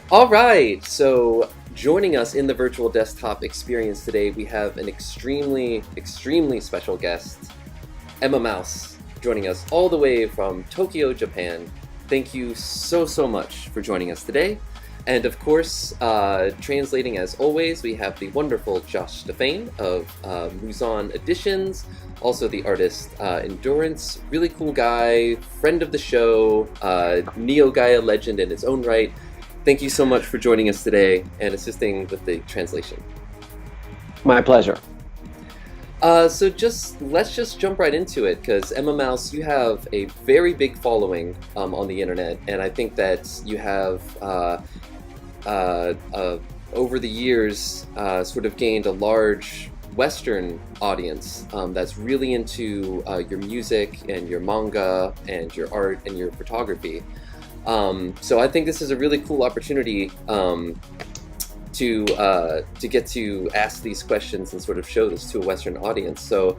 All right, so joining us in the virtual desktop experience today, we have an extremely special guest, emamouse, joining us all the way from Tokyo, Japan. Thank you so much for joining us today. And of course, translating as always, we have the wonderful Josh Stefane of Muzan Editions, also the artist Endurance, really cool guy, friend of the show, Neo Gaia legend in his own right. Thank you so much for joining us today and assisting with the translation. My pleasure. So let's just jump right into it, because emamouse, you have a very big following on the internet, and I think that you have over the years sort of gained a large Western audience that's really into your music and your manga and your art and your photography. So I think this is a really cool opportunity to get to ask these questions and sort of show this to a Western audience. So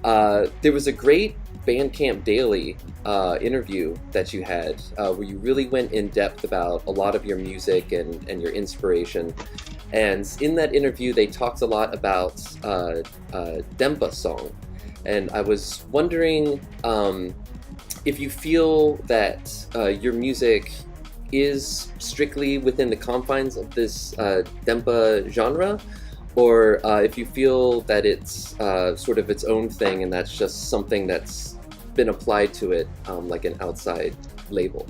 there was a great Bandcamp Daily interview that you had where you really went in depth about a lot of your music and your inspiration. And in that interview, they talked a lot about Dempa song. And I was wondering if you feel that your music is strictly within the confines of this Dempa genre, or if you feel that it's sort of its own thing and that's just something that's been applied to it like an outside label.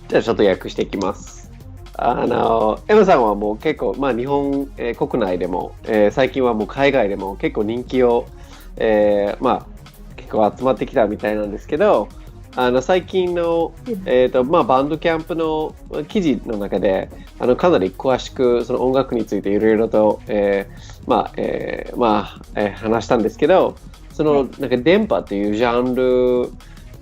じゃあちょっと訳していきます。エマさんはもう結構、日本、国内でも、最近はもう海外でも結構人気を、結構集まってきたみたいなんですけど、最近の、バンドキャンプの記事の中でかなり詳しくその音楽についていろいろと、話したんですけど、そのなんか電波っていうジャンルっ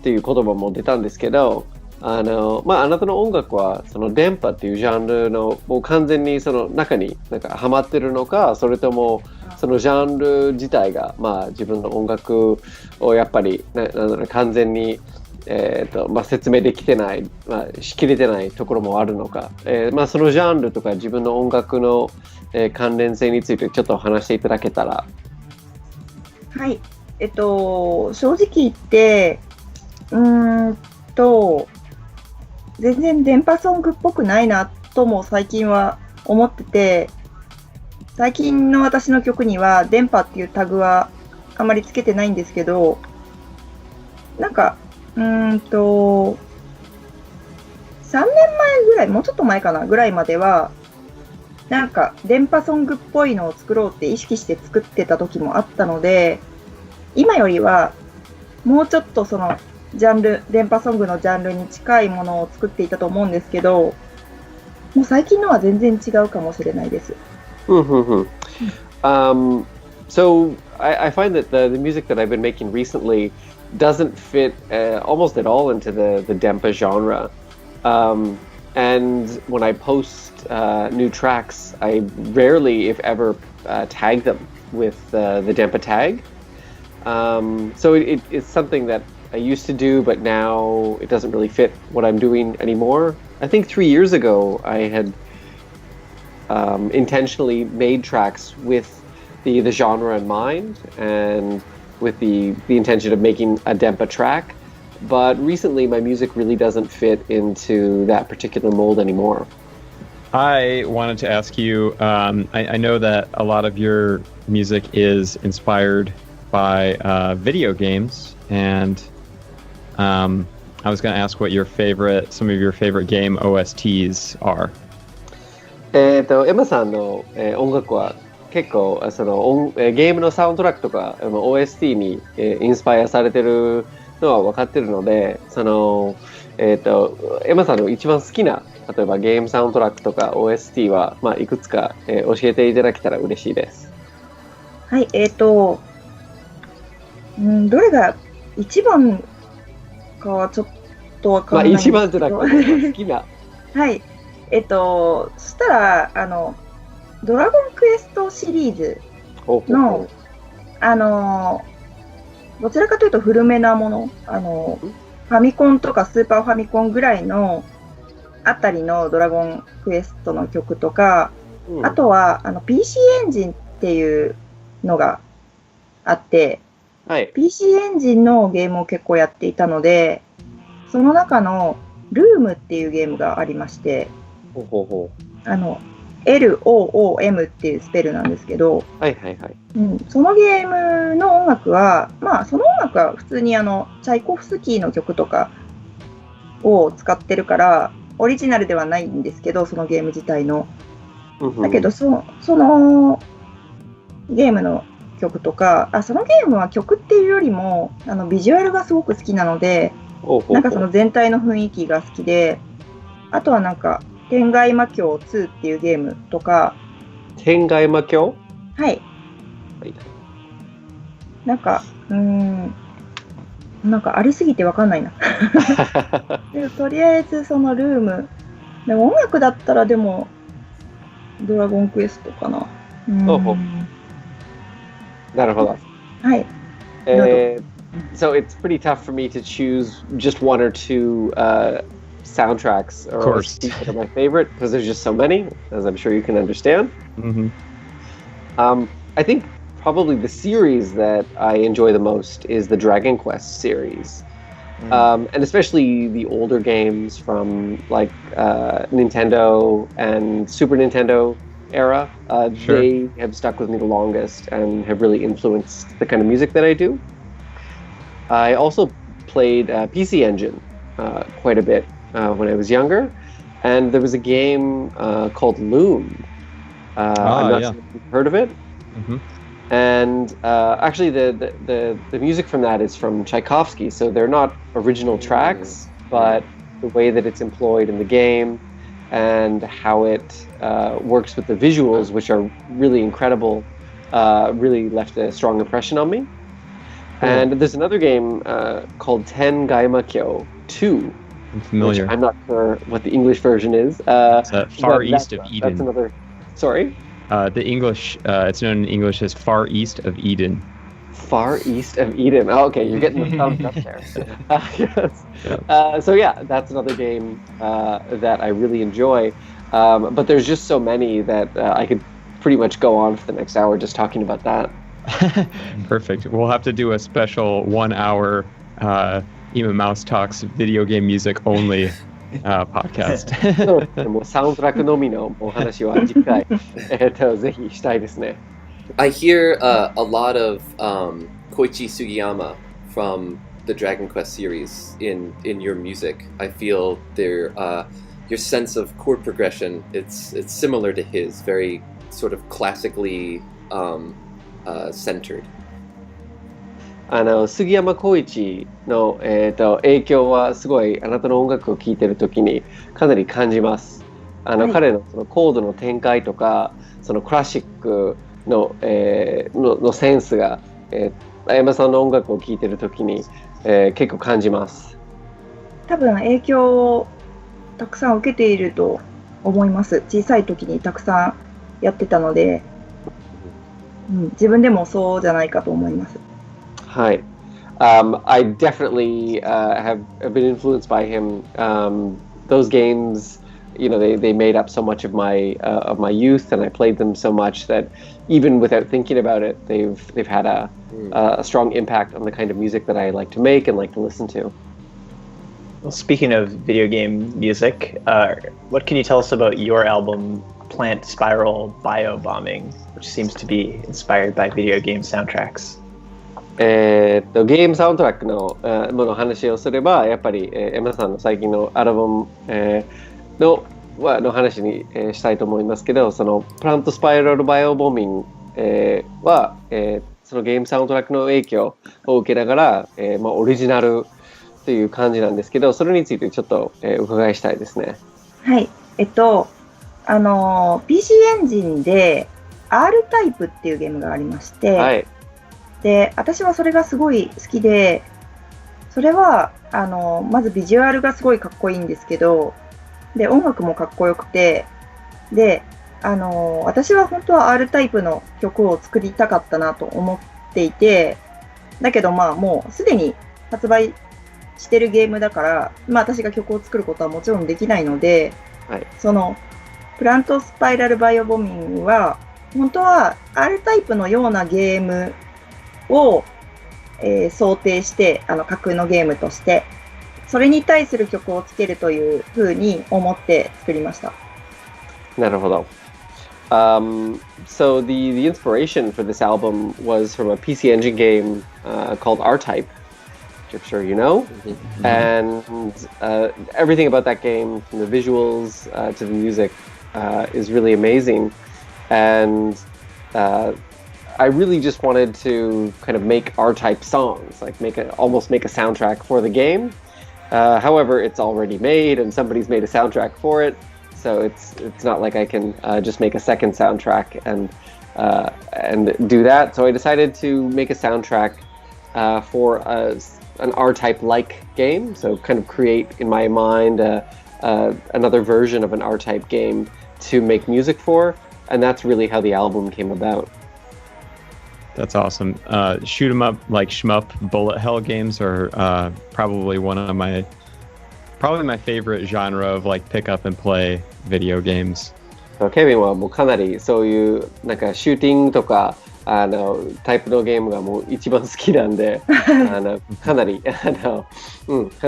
ていう言葉も出たんですけど、あなたの音楽はその電波っていうジャンルのもう完全にその中になんかハマってるのか、それともそのジャンル自体が自分の音楽をやっぱり完全に説明できてない、しきれてないところもあるのか、そのジャンルとか自分の音楽の、関連性についてちょっと話していただけたら。はい、正直言って全然電波ソングっぽくないなとも最近は思ってて、最近の私の曲には電波っていうタグはあまりつけてないんですけど、なんか3年前ぐらい、もうちょっと前かなぐらいまではなんか電波ソングっぽいのを作ろうって意識して作ってた時もあったので、今よりはもうちょっとそのジャンル、電波ソングのジャンルに近いものを作っていたと思うんですけど、もう最近のは全然違うかもしれないです。So I find that the music that I've been making recently doesn't fit almost at all into the Dempa genre. And when I post new tracks, I rarely, if ever, tag them with the Dempa tag. So it's something that I used to do, but now it doesn't really fit what I'm doing anymore. I think 3 years ago, I had intentionally made tracks with the genre in mind and with the intention of making a Dempa track. But recently, my music really doesn't fit into that particular mold anymore. I wanted to ask you, I know that a lot of your music is inspired by video games, and I was going to ask what some of your favorite game OSTs are. エマさんの、音楽は結構そのゲームのサウンドトラックとかOST に、インスパイアされてるのは分かってるので、そのエマさんの一番好きな例えばゲームサウンドトラックとか OST は、いくつか、教えていただけたら嬉しいです。はい、どれが一番かはちょっとわからないんですけど、一番じゃなくて好きなはい、そしたらドラゴンクエストシリーズのどちらかというと古めなもの、ファミコンとかスーパーファミコンぐらいのあたりのドラゴンクエストの曲とか、あとはPC エンジンっていうのがあって、はい。PC エンジンのゲームを結構やっていたので、その中のルームっていうゲームがありまして、ほうほうほLOOM っていうスペルなんですけど、はいはいはい。そのゲームの音楽は、まあその音楽は普通にチャイコフスキーの曲とかを使ってるから、オリジナルではないんですけど、そのゲーム自体の。だけど、そのゲームの曲とか、そのゲームは曲っていうよりも、ビジュアルがすごく好きなので、なんかその全体の雰囲気が好きで、あとはなんか、天外魔境2っていうゲームとか。天外魔境？はい。はい。なんか、なんかありすぎてわかんないな。でもとりあえずそのルーム。でも音楽だったらでも、ドラゴンクエストかな。なるほど。はい。So it's pretty tough for me to choose just one or two soundtracks or that are my favorite because there's just so many, as I'm sure you can understand. I think probably the series that I enjoy the most is the Dragon Quest series. And especially the older games from like Nintendo and Super Nintendo era. They have stuck with me the longest and have really influenced the kind of music that I do. I also played PC Engine quite a bit when I was younger, and there was a game called Loom. I'm not sure if you've heard of it. And actually, the music from that is from Tchaikovsky, so they're not original tracks, but the way that it's employed in the game and how it works with the visuals, which are really incredible, really left a strong impression on me. And there's another game called Ten Gaimakyo 2. I'm familiar. Which I'm not sure what the English version is. It's Far East of Eden. That's another... Sorry? The English, it's known in English as Far East of Eden. Far East of Eden. Oh, okay, you're getting the thumbs up there. Yes. So yeah, that's another game that I really enjoy. But there's just so many that I could pretty much go on for the next hour just talking about that. Perfect. We'll have to do a special 1 hour emamouse talks video game music only podcast. そうですね、もうサウンドトラックのみのお話は次回ぜひしたいですね。I hear a lot of Koichi Sugiyama from the Dragon Quest series in your music. I feel your sense of chord progression, it's similar to his, very sort of classically centered. 杉山浩一の、影響はすごいあなたの音楽を聴いてるときにかなり感じます。彼のそのコードの展開とかそのクラシックの、のセンスが、あやまさんの音楽を聴いてるときに、結構感じます。多分影響をたくさん受けていると思います。小さい時にたくさんやってたので、自分でもそうじゃないかと思います。はい。I definitely have been influenced by him. Those games, you know, they made up so much of my youth, and I played them so much that even without thinking about it, they've had a strong impact on the kind of music that I like to make and like to listen to. Well, speaking of video game music, what can you tell us about your album Plant Spiral Biobombing, which seems to be inspired by video game soundtracks? ゲームサウンドトラックのもの話をすればやっぱりエマさんの最近のアルバム、の話に、したいと思いますけど、そのプラントスパイラルバイオボミング、は、そのゲームサウンドトラックの影響を受けながら、オリジナルという感じなんですけど、それについてちょっと、お伺いしたいですね。はい。PC エンジンで R タイプっていうゲームがありまして、はい、で私はそれがすごい好きで、それはまずビジュアルがすごいかっこいいんですけど、で音楽もかっこよくて、で私は本当は R タイプの曲を作りたかったなと思っていて、だけどまあもうすでに発売してるゲームだから、まあ私が曲を作ることはもちろんできないので、はい、そのプラントスパイラルバイオボミングは本当は R タイプのようなゲームを、想定して架空のゲームとしてそれに対する曲をつけるというふうに思って作りました。なるほど。So the inspiration for this album was from a PC Engine game called R-Type, which I'm sure you know. Mm-hmm. And everything about that game, from the visuals to the music, is really amazing. And I really just wanted to kind of make R-Type songs, like almost make a soundtrack for the game. However, it's already made, and somebody's made a soundtrack for it. So it's not like I can just make a second soundtrack and do that. So I decided to make a soundtrack for an R-Type-like game. So kind of create in my mind another version of an R-Type game to make music for, and that's really how the album came about. That's awesome. Shoot 'em up, like shmup, bullet hell games are probably my favorite genre of like pick up and play video games. ケビンはもうかなりそういうなんかシューティングとかタイプのゲームがもう一番好きなんでかなりか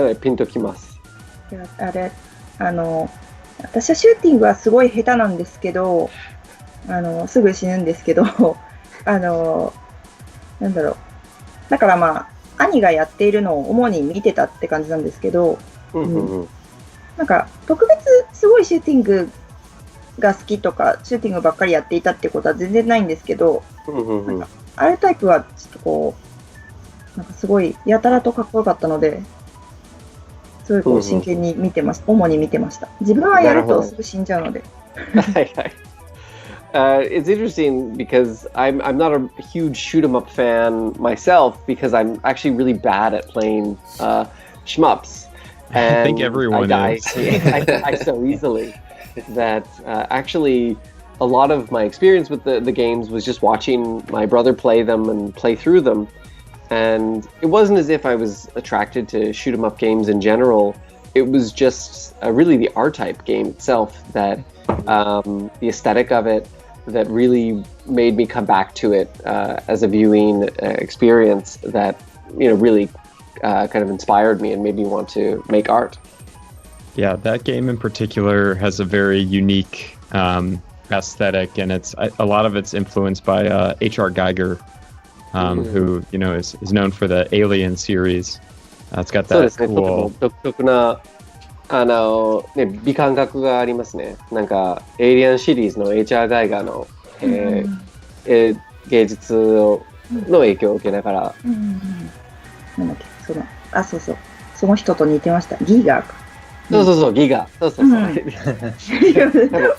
なりピンときます。私はシューティングはすごい下手なんですけどすぐ死ぬんですけどなんだろうだからまあ兄がやっているのを主に見てたって感じなんですけど。なんか特別すごいシューティングが好きとかシューティングばっかりやっていたってことは全然ないんですけど、なんかRタイプはちょっとこうなんかすごいやたらとかっこよかったので、すごいこう真剣に見てました。主に見てました。自分はやるとすぐ死んじゃうので。はいはい。It's interesting because I'm not a huge shoot 'em up fan myself because I'm actually really bad at playing shmups. I think everyone is. I die so easily that actually a lot of my experience with the games was just watching my brother play them and play through them. And it wasn't as if I was attracted to shoot 'em up games in general. It was just really the R-Type game itself that the aesthetic of it that really made me come back to it as a viewing experience that really kind of inspired me and made me want to make art. Yeah, that game in particular has a very unique aesthetic, and a lot of it's influenced by H.R. Geiger, who is known for the Alien series. It's got that cool. 独特な美感覚がありますね。なんかエイリアンシリーズの H.R. ガイガーの、芸術の影響を受けながら。なんだっけそうその人と似てました。ギガーか。そうギガ。そう。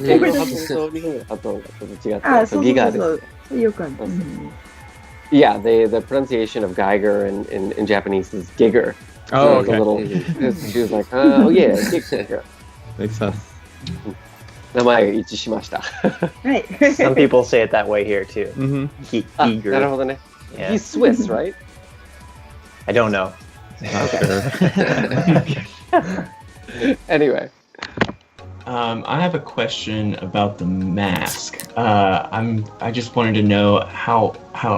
英語の発音と日本語の発音がちょっと違って、ギガです。そうよくある。Yeah, the pronunciation of Geiger in Japanese is Giger. Oh, okay. She was like, oh yeah, Giger. Makes sense. 名前が一致しました。はい。Some people say it that way here too. Giger. なるほどね。He's Swiss, right? I don't know. Anyway. I have a question about the mask. I just wanted to know how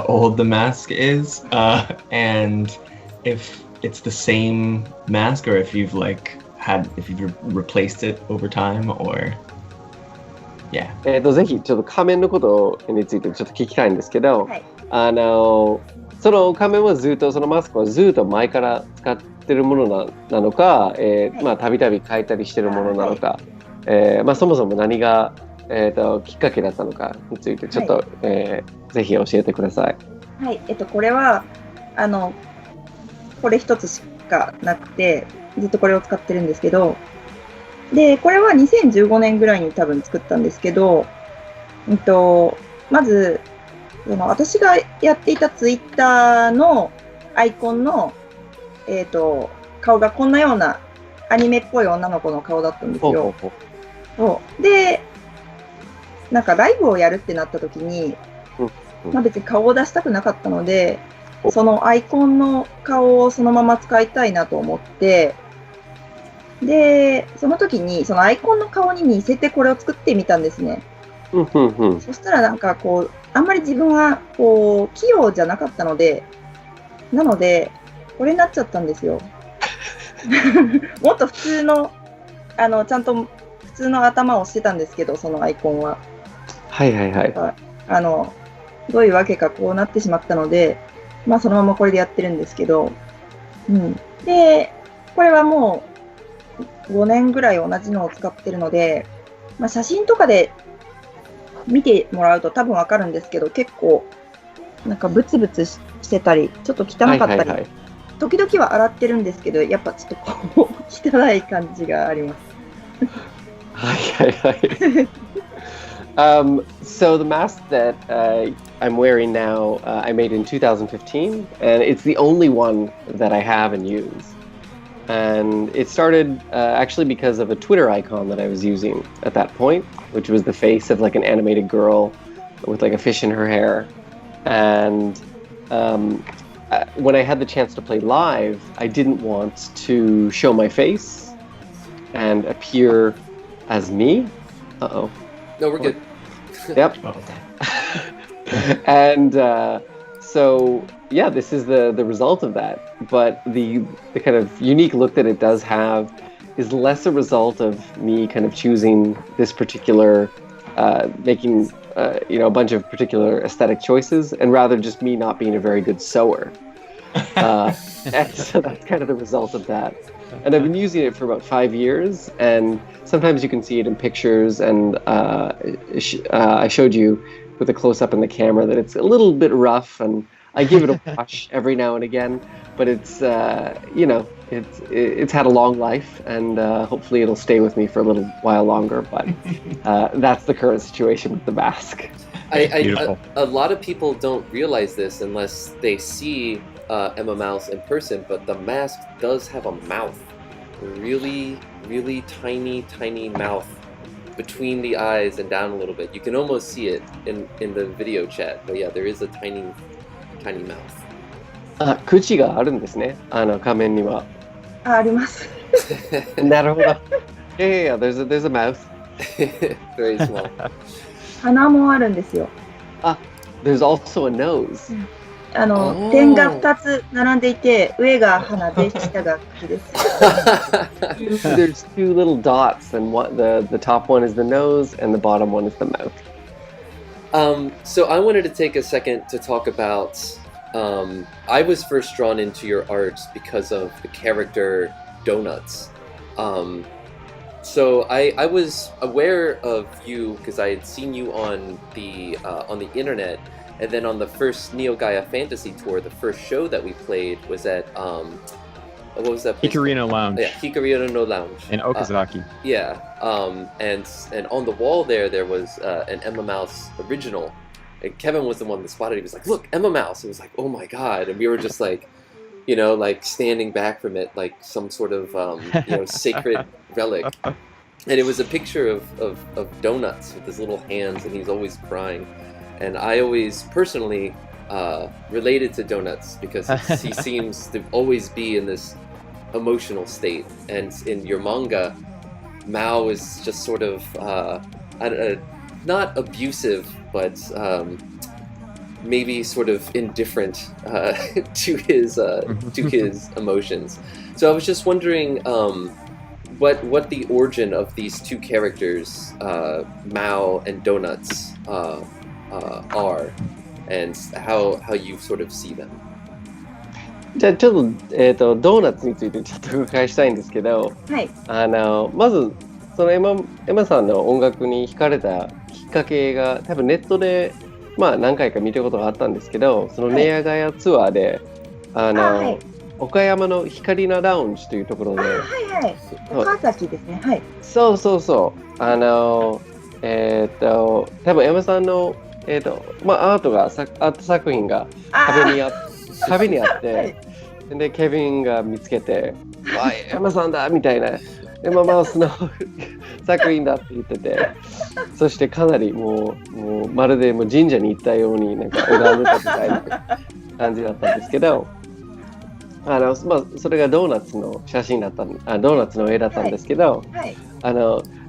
old the mask is, and if it's the same mask or if you've replaced it over time or yeah. ぜひちょっと仮面のことについてちょっと聞きたいんですけど、その仮面はずっとそのマスクはずっと前から使ってるものなのか、たびたび変えたりしてるものなのか、そもそも何が、きっかけだったのかについてちょっと、ぜひ教えてください。はい、これはこれ一つしかなくてずっとこれを使ってるんですけど、でこれは2015年ぐらいに多分作ったんですけど、まず私がやっていたツイッターのアイコンの、顔がこんなようなアニメっぽい女の子の顔だったんですよ。で、なんかライブをやるってなった時に、別に顔を出したくなかったので、そのアイコンの顔をそのまま使いたいなと思って、で、その時にそのアイコンの顔に似せてこれを作ってみたんですね。そしたらなんかこう、あんまり自分はこう、器用じゃなかったので、なので、これになっちゃったんですよ。もっと普通の、ちゃんと普通の頭をしてたんですけど、そのアイコンは。はいはいはい。どういうわけかこうなってしまったので、まあそのままこれでやってるんですけど、で、これはもう5年ぐらい同じのを使ってるので、まあ写真とかで見てもらうと多分わかるんですけど、結構なんかブツブツしてたり、ちょっと汚かったり、時々は洗ってるんですけど、やっぱちょっとこう汚い感じがあります。はいはいはい。So the mask that I'm wearing now, I made in 2015, and it's the only one that I have and use. And it started actually because of a Twitter icon that I was using at that point, which was the face of like an animated girl with like a fish in her hair. And when I had the chance to play live, I didn't want to show my face and appear as me. Uh-oh. No, we're good. Yep. And so, yeah, this is the result of that. But the kind of unique look that it does have is less a result of me kind of choosing this particular, making, a bunch of particular aesthetic choices, and rather just me not being a very good sewer. And so that's kind of the result of that. And I've been using it for about 5 years, and sometimes you can see it in pictures, and I showed you with a close-up in the camera that it's a little bit rough, and I give it a wash every now and again, but it's, it's had a long life, and hopefully it'll stay with me for a little while longer, but that's the current situation with the mask. A lot of people don't realize this unless they see emamouse in person, but the mask does have a mouth. A really, really tiny mouth between the eyes and down a little bit. You can almost see it in the video chat, but yeah, there is a tiny mouth. 口があるんですね、仮面には。あります。なるほど。Yeah, there's a mouth. Very small. 鼻もあるんですよ。There's also a nose. 点が2つ並んでいて、上が鼻で下が口です。There's two little dots, and the top one is the nose, and the bottom one is the mouth. So I wanted to take a second to talk about. I was first drawn into your art because of the character Donuts. So I was aware of you because I had seen you on the internet. And then on the first Gaia Phantasy Tour, the first show that we played was at, what was that place? Hikarino Lounge. Yeah, Hikarino Lounge. In Okazaki. Yeah, and on the wall there was an emamouse original. And Kevin was the one that spotted it. He was like, look, emamouse. It was like, oh my god. And we were just like, like standing back from it like some sort of, sacred relic. And it was a picture of Donuts with his little hands, and he's always crying. And I always personally related to Donuts because he seems to always be in this emotional state. And in your manga, Mao is just sort of, not abusive, but maybe sort of indifferent to his emotions. So I was just wondering what the origin of these two characters, Mao and Donuts, are, and how you sort of see them. じゃあちょっと、ドーナツについてちょっとお伺いしたいんですけど、はい。まずそのエマさんの音楽に惹かれたきっかけが多分ネットで何回か見たことがあったんですけど、そのネアガヤツアーで、岡山の光のラウンジというところで、岡崎ですね。はい。そう多分エマさんのアート作品が壁にあって、でケビンが見つけて、エマさんだみたいな、エママウスの作品だって言ってて、そしてかなりもうまるでもう神社に行ったようになんか拝んでたみたいな感じだったんですけど、まあ、それがドーナツの写真だったドーナツの絵だったんですけど、はい。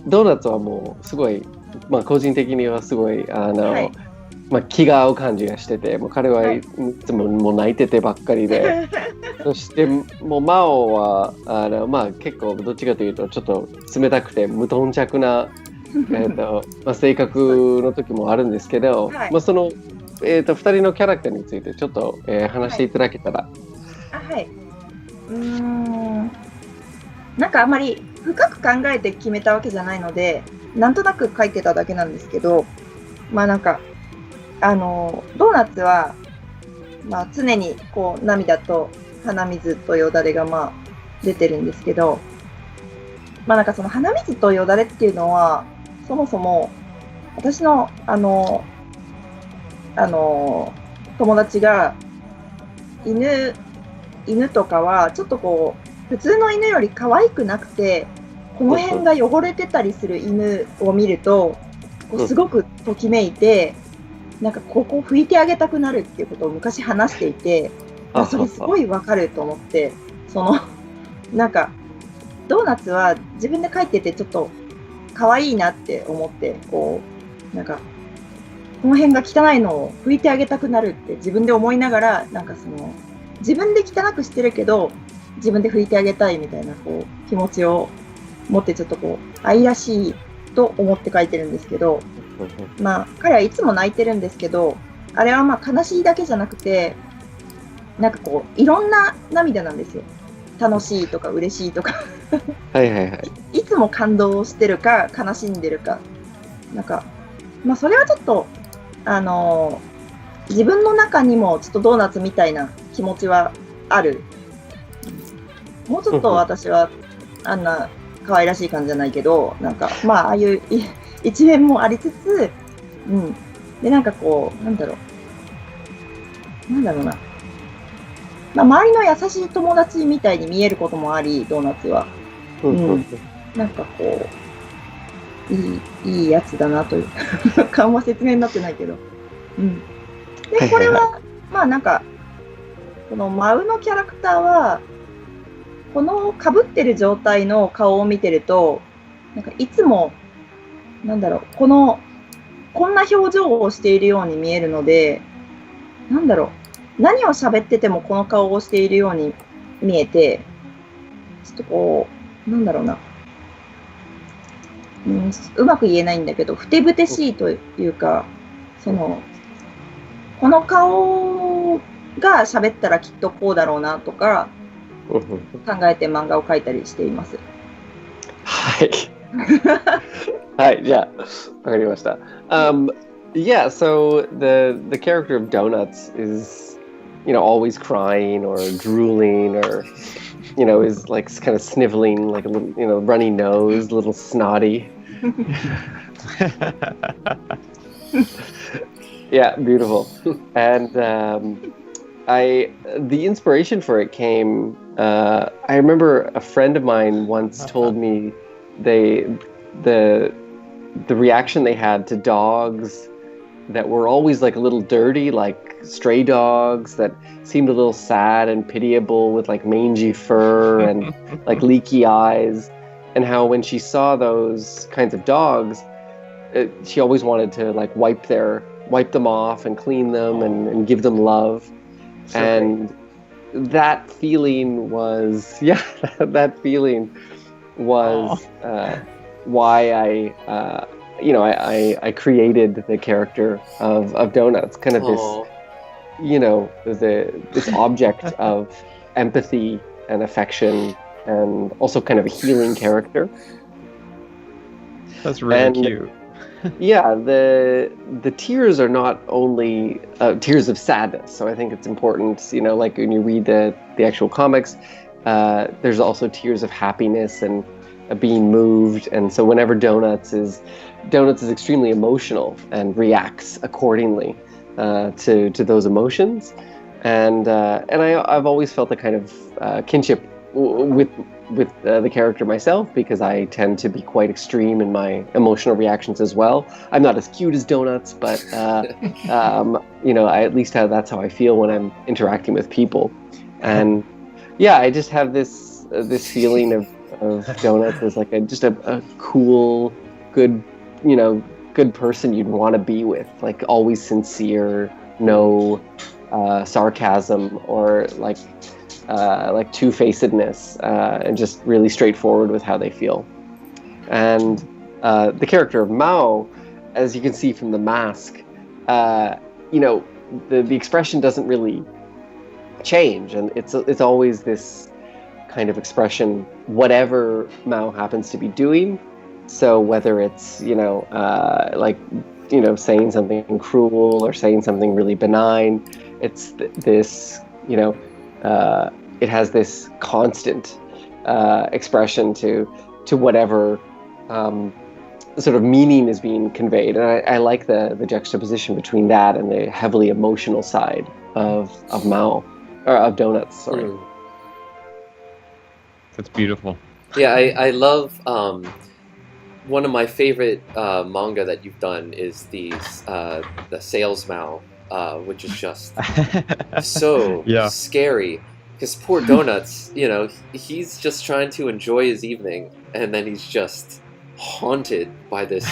ドーナツはもうすごい、まあ、個人的にはすごいはいまあ、気が合う感じがしてて、もう彼はいつももう泣いててばっかりで、そしてもうマオはまあ、結構どっちかというとちょっと冷たくて無頓着な、まあ、性格の時もあるんですけど、はいまあ、その、2人のキャラクターについてちょっと、話していただけたら。はい。なんかあんまり深く考えて決めたわけじゃないので、なんとなく書いてただけなんですけど、まあなんか、ドーナツは、まあ常にこう涙と鼻水とよだれがまあ出てるんですけど、まあなんかその鼻水とよだれっていうのは、そもそも私の友達が犬とかはちょっとこう普通の犬より可愛くなくて、この辺が汚れてたりする犬を見るとこうすごくときめいて、なんかここ拭いてあげたくなるっていうことを昔話していて、それすごいわかると思って、なんかドーナツは自分で描いててちょっと可愛いなって思って、こうなんかこの辺が汚いのを拭いてあげたくなるって自分で思いながら、なんか自分で汚くしてるけど自分で拭いてあげたいみたいなこう気持ちを持って、ちょっとこう愛らしいと思って書いてるんですけど、まあ彼はいつも泣いてるんですけど、あれはまあ悲しいだけじゃなくて、なんかこういろんな涙なんですよ。楽しいとか嬉しいとかはいはいはい。いつも感動してるか悲しんでるか、なんかまあそれはちょっと自分の中にもちょっとドーナツみたいな気持ちはある。もうちょっと私はあんな可愛らしい感じじゃないけど、なんかまあああいう一面もありつつ、でなんかこうなんだろうな、まあ、周りの優しい友達みたいに見えることもあり、ドーナツは、なんかこういいやつだなという緩和説明になってないけど、でこれはまあなんかこのマウのキャラクターはこの被ってる状態の顔を見てると、なんかいつもなんだろう、こんな表情をしているように見えるので、なんだろう、何を喋っててもこの顔をしているように見えて、ちょっとこうなんだろうな、うまく言えないんだけど、ふてぶてしいというか、この顔が喋ったらきっとこうだろうなとか考えて漫画を描いたりしています。はい。はい、じゃあ、わかりました。Yeah, so the character of Donuts is, always crying or drooling or, is like kind of sniveling, like a little, runny nose, a little snotty. Yeah, beautiful. And the inspiration for it came. I remember a friend of mine once told me the reaction they had to dogs that were always like a little dirty, like stray dogs that seemed a little sad and pitiable with like mangy fur and like leaky eyes, and how when she saw those kinds of dogs, she always wanted to like wipe them off and clean them and give them love. So and great. That feeling was why I created the character of Donuts, kind of this object of empathy and affection, and also kind of a healing character. That's really cute. Yeah, the tears are not only tears of sadness, so I think it's important, like when you read the actual comics, there's also tears of happiness and being moved, and so whenever Donuts is extremely emotional and reacts accordingly to those emotions, and I've always felt a kind of kinship with the character myself, because I tend to be quite extreme in my emotional reactions as well. I'm not as cute as Donuts, but I at least that's how I feel when I'm interacting with people. And yeah, I just have this feeling of Donuts as like just a cool, good person you'd want to be with, like always sincere, no sarcasm or like two-facedness, and just really straightforward with how they feel. And the character of Mao, as you can see from the mask, the expression doesn't really change, and it's always this kind of expression, whatever Mao happens to be doing. So whether it's saying something cruel or saying something really benign, it's this it has this constant expression to whatever sort of meaning is being conveyed. And I like the juxtaposition between that and the heavily emotional side of Mao, or of Donuts, sorry. Mm. That's beautiful. Yeah, I love one of my favorite manga that you've done is the Sales Mao, which is just so scary. Because poor Donuts, he's just trying to enjoy his evening, and then he's just haunted by this.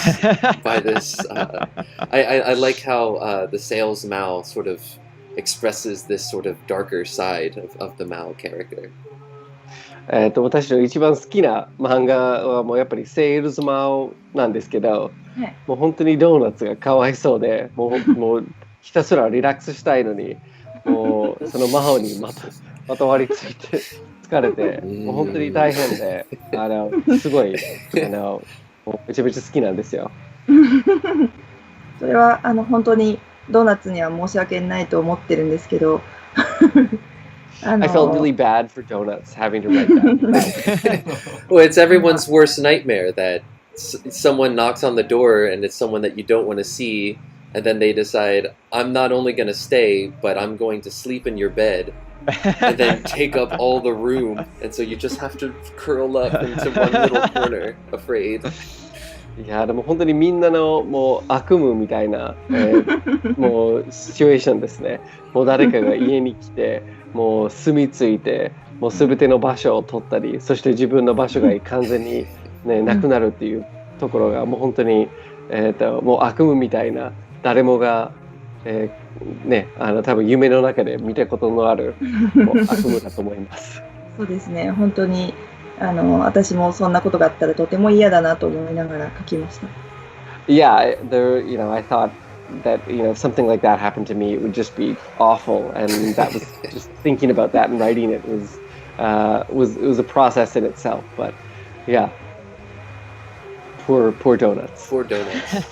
I like how the Sales Mao sort of expresses this sort of darker side of the Mao character. 私の一番好きな漫画はもうやっぱりセールスマオなんですけど、もう本当にドーナツがかわいそうで、もうひたすらリラックスしたいのに、もうその魔王にまとわりついて疲れて、もう本当に大変で、すごいめちゃめちゃ好きなんですよ。それは本当にドーナツには申し訳ないと思ってるんですけど。I felt really bad for Donuts having to write that. Well, it's everyone's worst nightmare that someone knocks on the door and it's someone that you don't want to see, and then they decide, I'm not only going to stay, but I'm going to sleep in your bed, and then take up all the room, and so you just have to curl up into one little corner, afraid. いやでも本当にみんなのもう悪夢みたいな、もうシチュエーションですね。もう誰かが家に来てもう住み着いてもう全ての場所を取ったり、そして自分の場所が完全に、なくなるっていうところがもう本当に、もう悪夢みたいな、誰もが、多分夢の中で見たことのあるもう悪夢だと思います。そうですね、本当に私もそんなことがあったらとても嫌だなと思いながら書きました。Yeah, I thought that if something like that happened to me, it would just be awful, and that was just thinking about that and writing it was a process in itself. But yeah, poor Donuts. Poor Donuts.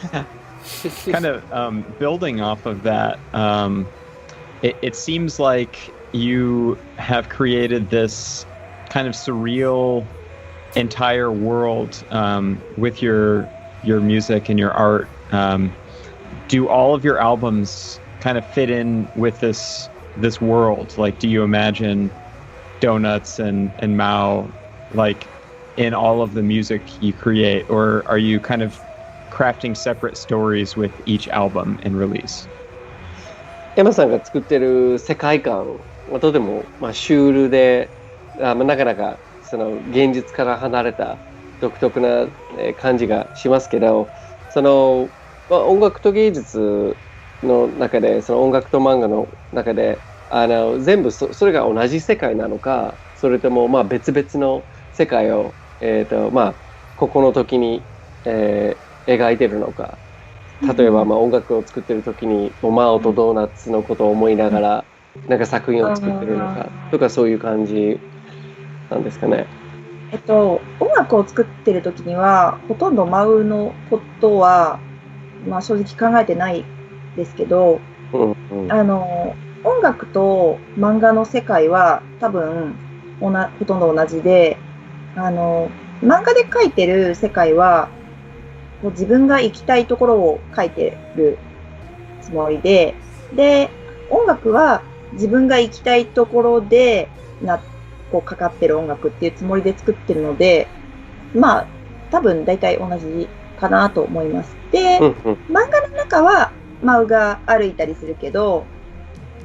Kind of building off of that, it seems like you have created this kind of surreal entire world with your music and your art. Do all of your albums kind of fit in with this world? Like, do you imagine Donuts and Mao like in all of the music you create, or are you kind of crafting separate stories with each album and release? エマさんが作ってる世界観はとても、シュールで、なかなかその現実から離れた独特な感じがしますけど、その音楽と芸術の中で、その音楽と漫画の中で全部それが同じ世界なのか、それとも別々の世界をここの時に、描いてるのか。例えば音楽を作ってる時にマオとドーナツのことを思いながらなんか作品を作ってるのかとか、そういう感じなんですかね。音楽を作ってる時にはほとんどマウのことは、正直考えてないですけど、音楽と漫画の世界は多分ほとんど同じで、漫画で描いてる世界はもう自分が行きたいところを描いてるつもりで、音楽は自分が行きたいところでこうかかってる音楽っていうつもりで作ってるので、まあ多分大体同じかなと思います。で、漫画の中はマウが歩いたりするけど、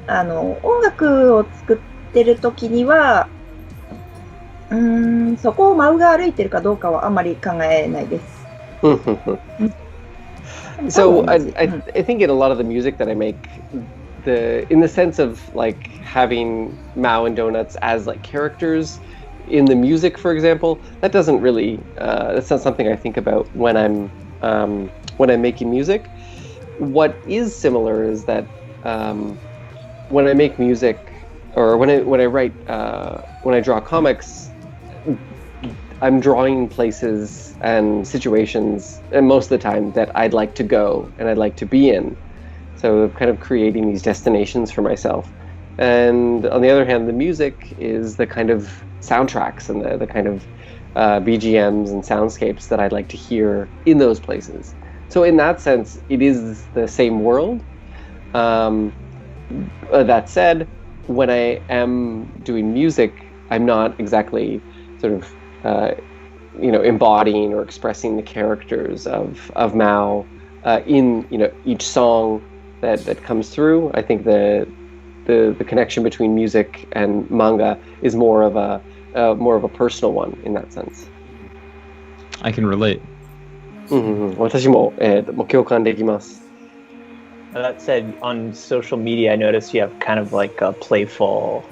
音楽を作ってる時にはそこをマウが歩いてるかどうかはあんまり考えないです。So I think in a lot of the music that I make, in the sense of like having Mao and Donuts as like characters in the music, for example, that doesn't really that's not something I think about when I'm making music. What is similar is that when I make music or when I write when I draw comics, I'm drawing places and situations, and most of the time that I'd like to go and I'd like to be in. So kind of creating these destinations for myself. And on the other hand, the music is the kind of soundtracks and the kind of BGMs and soundscapes that I'd like to hear in those places. So in that sense, it is the same world. That said, when I am doing music, I'm not exactly sort of embodying or expressing the characters of Mao in each song that comes through. I think the connection between music and manga is more of a personal one in that sense. I can relate. 私も共感できます。That said, on social media, I noticed you have kind of like a playful,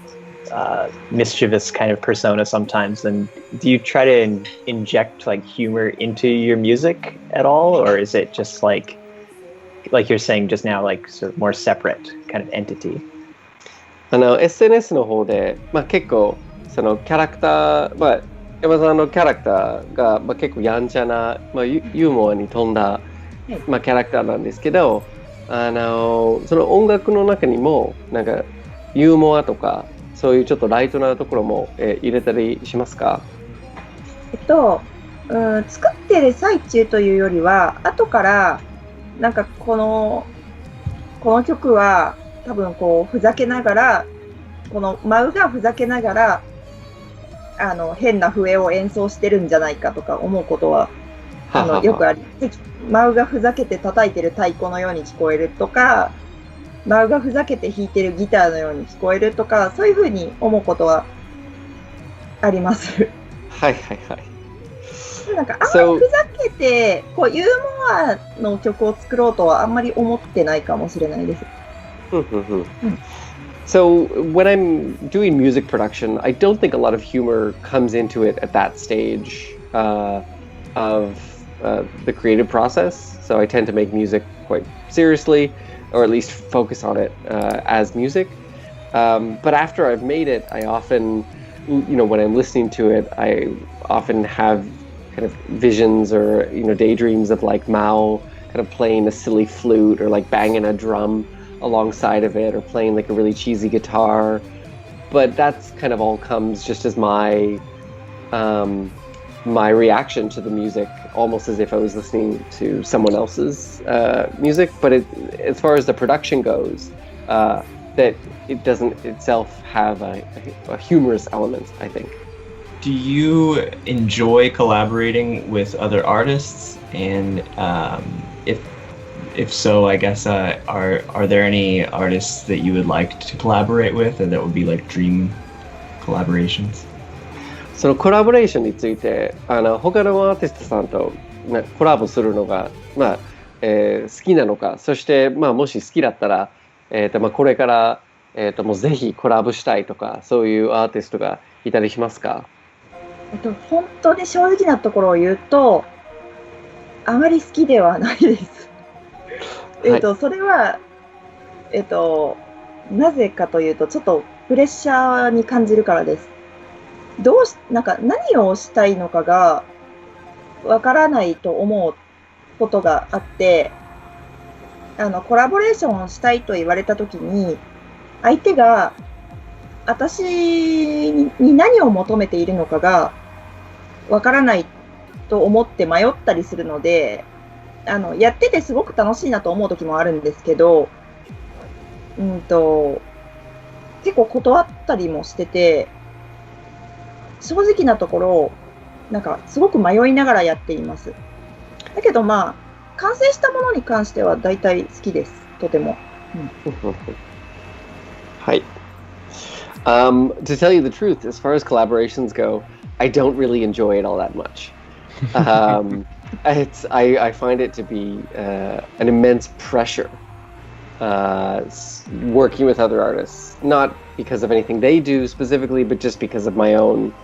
mischievous kind of persona sometimes. And do you try to inject like humor into your music at all, or is it just like you're saying just now, like sort of more separate kind of entity? SNS の方で、結構そのキャラクター、山さんのキャラクターが、結構やんちゃな、ユーモアに富んだ、キャラクターなんですけど、その音楽の中にもなんかユーモアとかそういうちょっとライトなところも、入れたりしますか？作ってる最中というよりは後からなんかこの曲は多分こうふざけながらこのマウがふざけながら変な笛を演奏してるんじゃないかとか思うことはよくあり、マウがふざけて叩いてる太鼓のように聞こえるとか、マウがふざけて弾いてるギターのように聞こえるとか、そういうふうに思うことはあります。はいはいはい。なんかあんまりふざけてこうユーモアの曲を作ろうとはあんまり思ってないかもしれないです。So when I'm doing music production, I don't think a lot of humor comes into it at that stage of the creative process. So I tend to make music quite seriously, or at least focus on it as music. But after I've made it, I often, when I'm listening to it, I often have kind of visions or daydreams of like Mao kind of playing a silly flute or like banging a drum alongside of it or playing like a really cheesy guitar. But that's kind of all comes just as my reaction to the music, almost as if I was listening to someone else's music. But as far as the production goes, that it doesn't itself have a humorous element, I think. Do you enjoy collaborating with other artists? And if so, I guess are there any artists that you would like to collaborate with, or that would be like dream collaborations? そのコラボレーションについて他のアーティストさんとコラボするのが、好きなのか、そして、もし好きだったら、これから、もうぜひコラボしたいとかそういうアーティストがいたりしますか？本当に正直なところを言うとあまり好きではないです。それはなぜかというとちょっとプレッシャーに感じるからです。なんか何をしたいのかがわからないと思うことがあって、コラボレーションをしたいと言われたときに相手が私に何を求めているのかがわからないと思って迷ったりするので、やっててすごく楽しいなと思う時もあるんですけど、結構断ったりもしてて、正直なところ、なんかすごく迷いながらやっています。だけどまあ、完成したものに関しては大体好きです。とても。はい。To tell you the truth, as far as collaborations go, I don't really enjoy it all that much. I find it to be an immense pressure working with other artists, not because of anything they do specifically, but just because of my own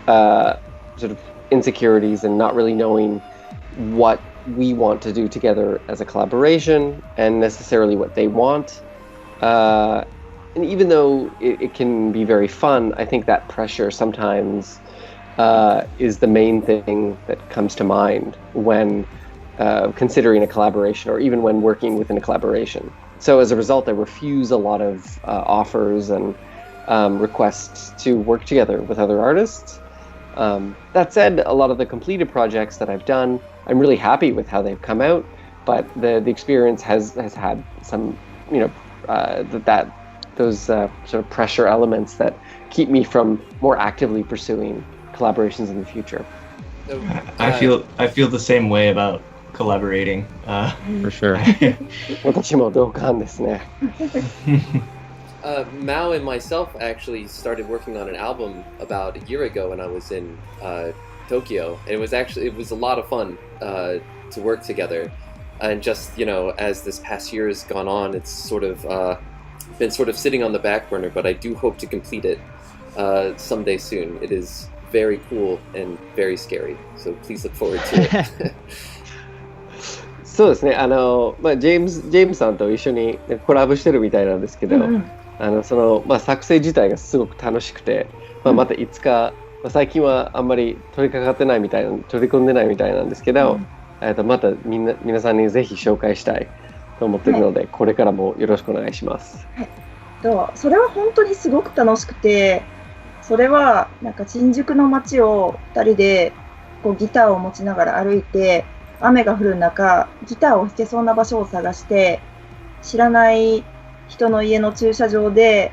sort of insecurities and not really knowing what we want to do together as a collaboration and necessarily what they want. And even though it can be very fun, I think that pressure sometimes is the main thing that comes to mind when considering a collaboration or even when working within a collaboration. So as a result, I refuse a lot of offers and requests to work together with other artists. That said, a lot of the completed projects that I've done, I'm really happy with how they've come out, but the experience has had some, those sort of pressure elements that keep me from more actively pursuing collaborations in the future. I feel the same way about collaborating. For sure. 私も同感ですね。Mao and myself actually started working on an album about a year ago when I was in Tokyo. And it was a lot of fun to work together. And just, as this past year has gone on, it's sort of been sort of sitting on the back burner, but I do hope to complete it someday soon. It is very cool and very scary. So please look forward to it. そうですね。ジェームさんと一緒にコラボしてるみたいなんですけど、作成自体がすごく楽しくて、またいつか、最近はあんまり取り込んでないみたいなんですけど、また皆さんにぜひ紹介したいと思ってるので、これからもよろしくお願いします。それは本当にすごく楽しくて、それはなんか新宿の街を2人でこうギターを持ちながら歩いて、雨が降る中、ギターを弾けそうな場所を探して、知らない人の家の駐車場で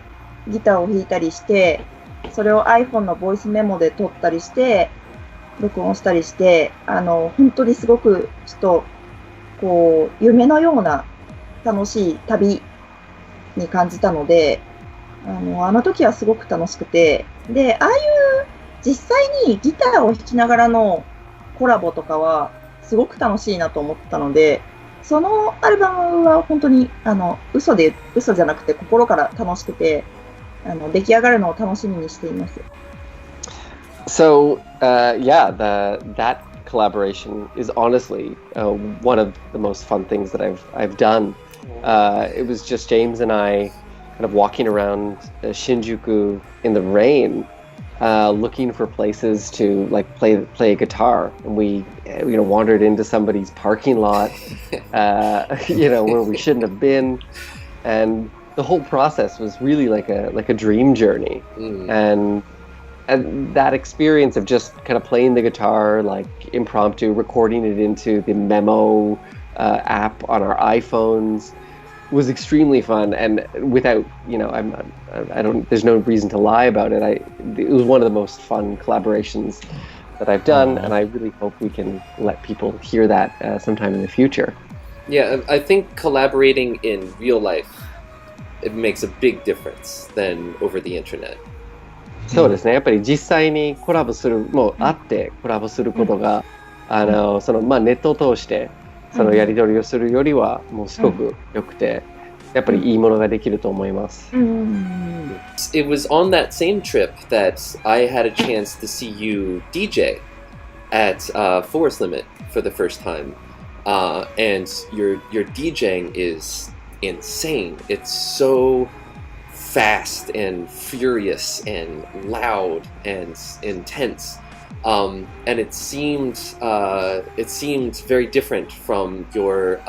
ギターを弾いたりして、それを iPhone のボイスメモで撮ったりして、録音したりして、本当にすごくちょっとこう夢のような楽しい旅に感じたので、あの時はすごく楽しくて、で、ああいう実際にギターを弾きながらのコラボとかはすごく楽しいなと思ったので、そのアルバムは本当に嘘じゃなくて心から楽しくて、出来上がるのを楽しみにしています。So, that collaboration is honestly one of the most fun things that I've done. It was just James and I kind of walking around Shinjuku in the rain, looking for places to play a guitar, and we wandered into somebody's parking lot, where we shouldn't have been, and the whole process was really like a dream journey. And that experience of just kind of playing the guitar, like impromptu, recording it into the memo app on our iPhones, was extremely fun. And without, there's no reason to lie about it. It was one of the most fun collaborations that I've done, and I really hope we can let people hear that sometime in the future. Yeah, I think collaborating in real life, it makes a big difference than over the internet. そうですね。やっぱり実際にコラボする、もう会ってコラボすることが、ネットを通してそのやり取りをするよりはもうすごく良くて、やっぱりいいものができると思います。It was on that same trip that I had a chance to see you DJ at Forest Limit for the first time, and your DJing is insane. It's so fast and furious and loud and intense, and it seemed very different from your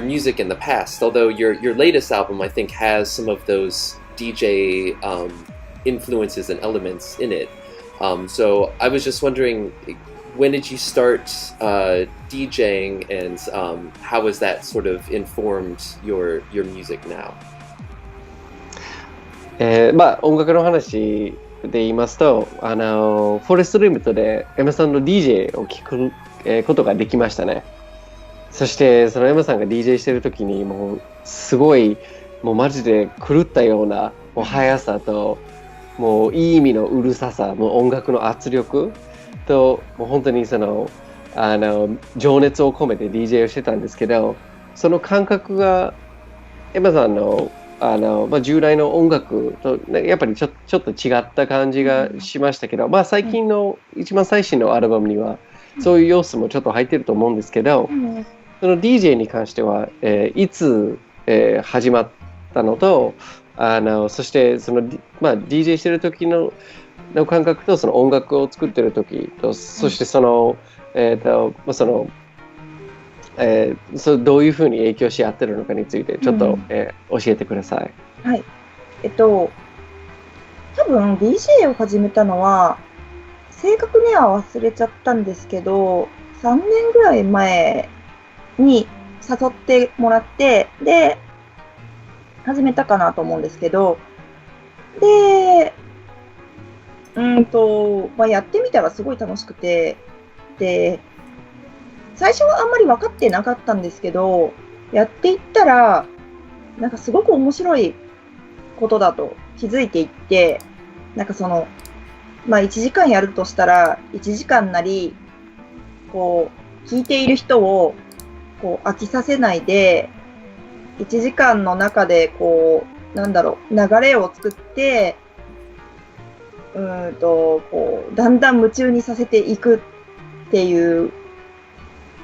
music in the past. Although your latest album, I think, has some of those DJ influences and elements in it. So I was just wondering, when did you start DJing, and how has that sort of informed your music now? 音楽の話で言いますと、フォレストルームとでエマさんの DJ を聞く、ことができましたね。そしてそのエマさんが DJ してる時にもうすごいもうマジで狂ったようなもう速さともういい意味のうるささ、もう音楽の圧力ともう本当にその情熱を込めて DJ をしてたんですけど、その感覚がエマさんの従来の音楽とやっぱりちょっと違った感じがしましたけど、最近の一番最新のアルバムにはそういう要素もちょっと入ってると思うんですけど、その DJ に関しては、いつ、始まったのとそしてその、DJ してる時の感覚とその音楽を作ってる時と、そしてそのどういうふうに影響し合ってるのかについてちょっと、教えてください。はい。多分 DJ を始めたのは、正確には忘れちゃったんですけど、3年ぐらい前に誘ってもらって、で、始めたかなと思うんですけど、で、やってみたらすごい楽しくて、で、最初はあんまり分かってなかったんですけど、やっていったら、なんかすごく面白いことだと気づいていって、なんかその、1時間やるとしたら、1時間なり、こう、聞いている人を、こう、飽きさせないで、1時間の中で、こう、流れを作って、こう、だんだん夢中にさせていくっていう、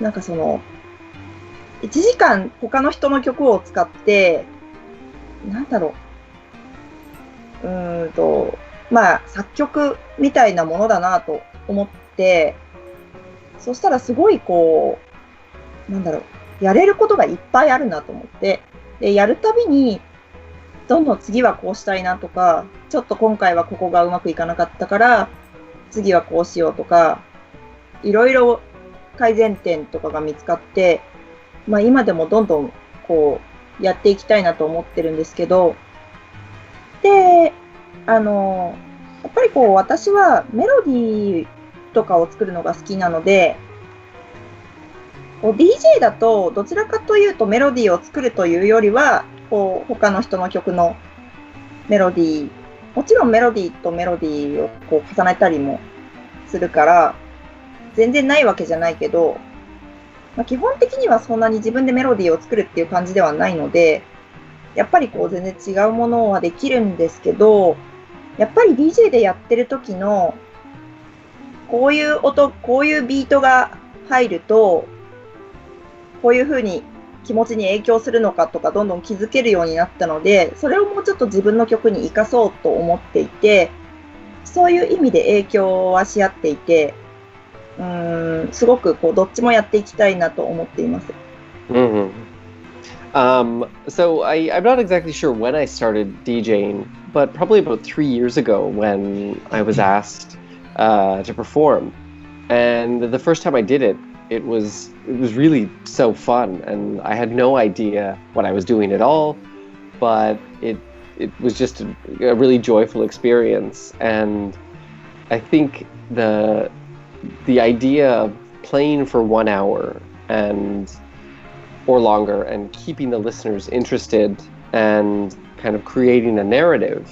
なんかその、1時間他の人の曲を使って、作曲みたいなものだなと思って、そしたらすごいこう、やれることがいっぱいあるなと思って、で、やるたびに、どんどん次はこうしたいなとか、ちょっと今回はここがうまくいかなかったから、次はこうしようとか、いろいろ改善点とかが見つかって、今でもどんどんこうやっていきたいなと思ってるんですけど、で、やっぱりこう私はメロディーとかを作るのが好きなので、こう DJ だとどちらかというとメロディーを作るというよりは、こう他の人の曲のメロディー、もちろんメロディーとメロディーをこう重ねたりもするから、全然ないわけじゃないけど、基本的にはそんなに自分でメロディーを作るっていう感じではないので、やっぱりこう全然違うものはできるんですけど、やっぱり DJ でやってる時のこういう音、こういうビートが入ると、こういう風に気持ちに影響するのかとかどんどん気づけるようになったので、それをもうちょっと自分の曲に活かそうと思っていて、そういう意味で影響はし合っていて、すごくこうどっちもやっていきたいなと思っています。Mm-hmm. So I'm not exactly sure when I started DJing, but probably about 3 years ago when I was asked to perform. And the first time I did it, it was really so fun, and I had no idea what I was doing at all, but it was just a really joyful experience. And I think the idea of playing for 1 hour or longer and keeping the listeners interested and kind of creating a narrative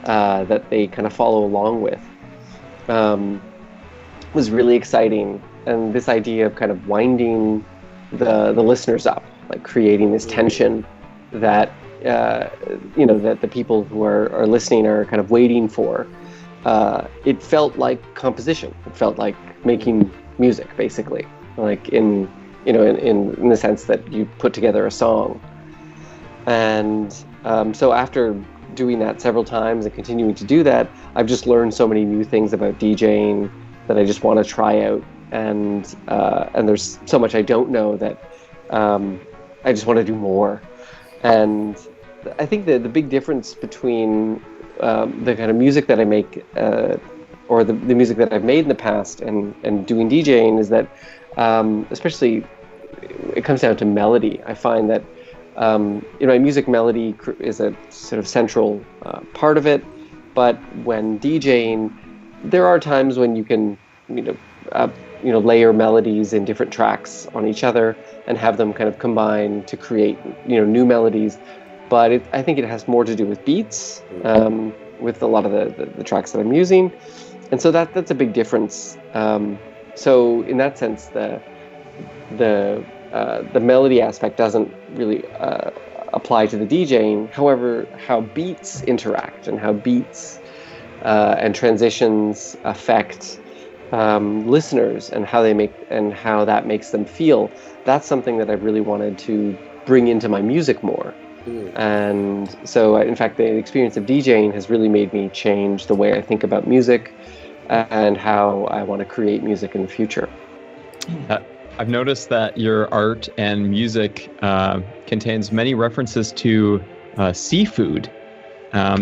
that they kind of follow along with was really exciting. And this idea of kind of winding the listeners up, like creating this tension that that the people who are listening are kind of waiting for. It felt like composition. It felt like making music, basically, like in the sense that you put together a song. And so after doing that several times and continuing to do that, I've just learned so many new things about DJing that I just want to try out. And there's so much I don't know that I just want to do more. And I think the big difference between the kind of music that I make or the music that I've made in the past and doing DJing is that especially it comes down to melody. I find that my music melody is a sort of central part of it, But when DJing, there are times when you can, layer melodies in different tracks on each other and have them kind of combine to create, new melodies. But I think it has more to do with beats, with a lot of the tracks that I'm using. And so that's a big difference. So in that sense, the melody aspect doesn't really apply to the DJing. However, how beats interact and how beats and transitions affect listeners and how that makes them feel, that's something that I really wanted to bring into my music more. And so, in fact, the experience of DJing has really made me change the way I think about music and how I want to create music in the future. I've noticed that your art and music contains many references to seafood.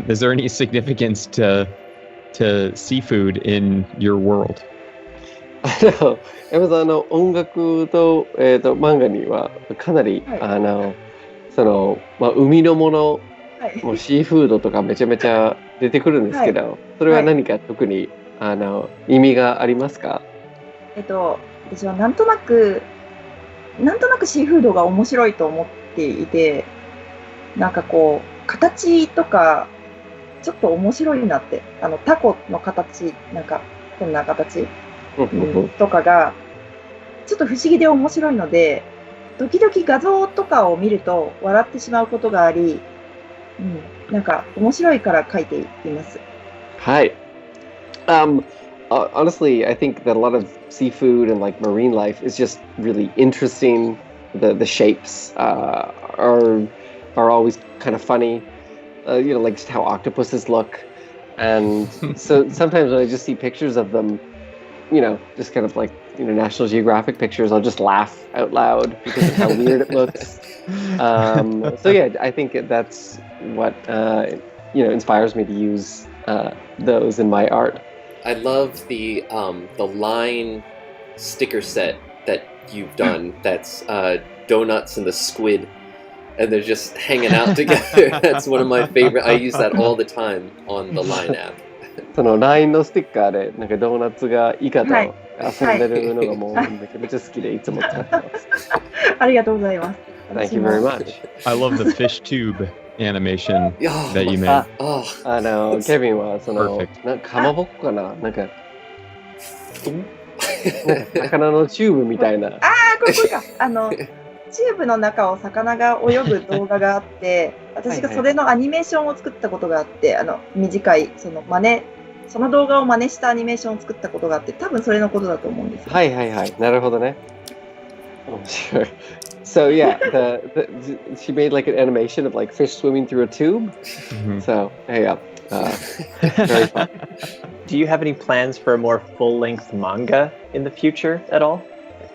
Is there any significance to seafood in your world? 山田の音楽と、漫画にはかなり、海のもの、もうシーフードとかめちゃめちゃ出てくるんですけど、それは何か特に意味がありますか？私はなんとなくシーフードが面白いと思っていて、なんかこう形とかちょっと面白いなって、タコの形、なんかこんな形、とかがちょっと不思議で面白いので、時々画像とかを見ると笑ってしまうことがあり、なんか面白いから描いています。はい。Honestly, I think that a lot of seafood and like marine life is just really interesting. The shapes are always kind of funny. Like just how octopuses look. And so sometimes when I just see pictures of them, just kind of like, National Geographic pictures, I'll just laugh out loud because of how weird it looks. So yeah, I think that's what, inspires me to use those in my art. I love the line sticker set that you've done. That's donuts and the squid, and they're just hanging out together. That's one of my favorite. I use that all the time on the Line app. その LINE のステッカーでなんかドーナツがイカと遊んでるのがもうめちゃめちゃ好きでいつも使ってます。ありがとうございます。Thank you very much. I love the fish tube animation that you made. ケビンはそのかまぼっこかな、なんか魚のチューブみたいな。これか。チューブの中を魚が泳ぐ動画があって、私がそれのアニメーションを作ったことがあって、短いその動画を真似したアニメーションを作ったことがあって、多分それのことだと思うんですよ。はいはいはい、なるほどね。Sure. So yeah, she made like an animation of like fish swimming through a tube. So yeah, very fun. Do you have any plans for a more full-length manga in the future at all?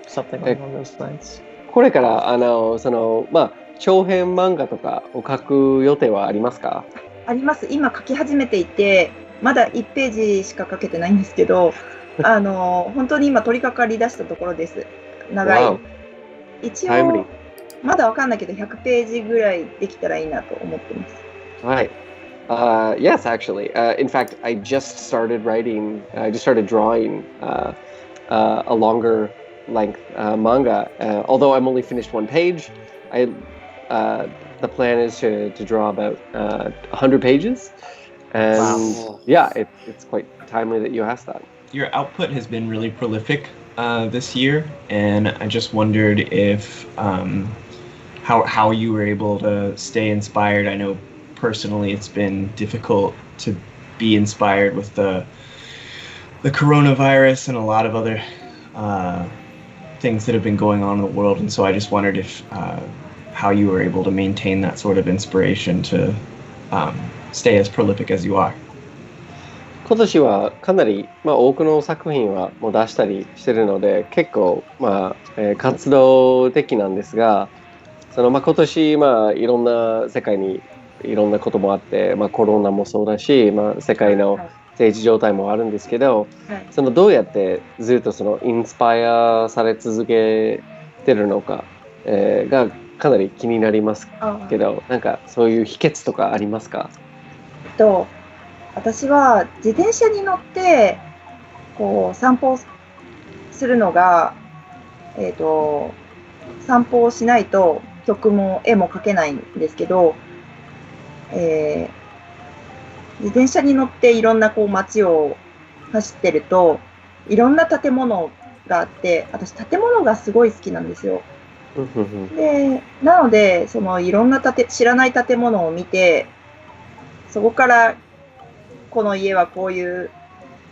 Something along those lines. これから長編漫画とかを書く予定はありますか？あります。今書き始めていて、まだ1ページしか書けてないんですけど、本当に今取り掛かり出したところです。長い。一応まだわかんないけど100ページぐらいできたらいいなと思ってます。はい。Yes, actually. In fact, I just started drawing a longer length manga. Although I'm only finished one page, the plan is to draw about 100 pages. And yeah, it's quite timely that you asked that. Your output has been really prolific this year, and I just wondered if how you were able to stay inspired. I know personally it's been difficult to be inspired with the coronavirus and a lot of other things that have been going on in the world, and so I just wondered if how you were able to maintain that sort of inspiration to stay as prolific as you are. 今年はかなり、多くの作品はもう出したりしてるので結構、活動的なんですが、今年、いろんな世界にいろんなこともあって、コロナもそうだし、世界の政治状態もあるんですけど、どうやってずっとインスパイアされ続けてるのか、がかなり気になりますけど、なんかそういう秘訣とかありますか？私は自転車に乗ってこう散歩するのが、散歩をしないと曲も絵も描けないんですけど、自転車に乗っていろんなこう街を走ってるといろんな建物があって、私建物がすごい好きなんですよ。で、なのでそのいろんな知らない建物を見て、そこからこの家はこういう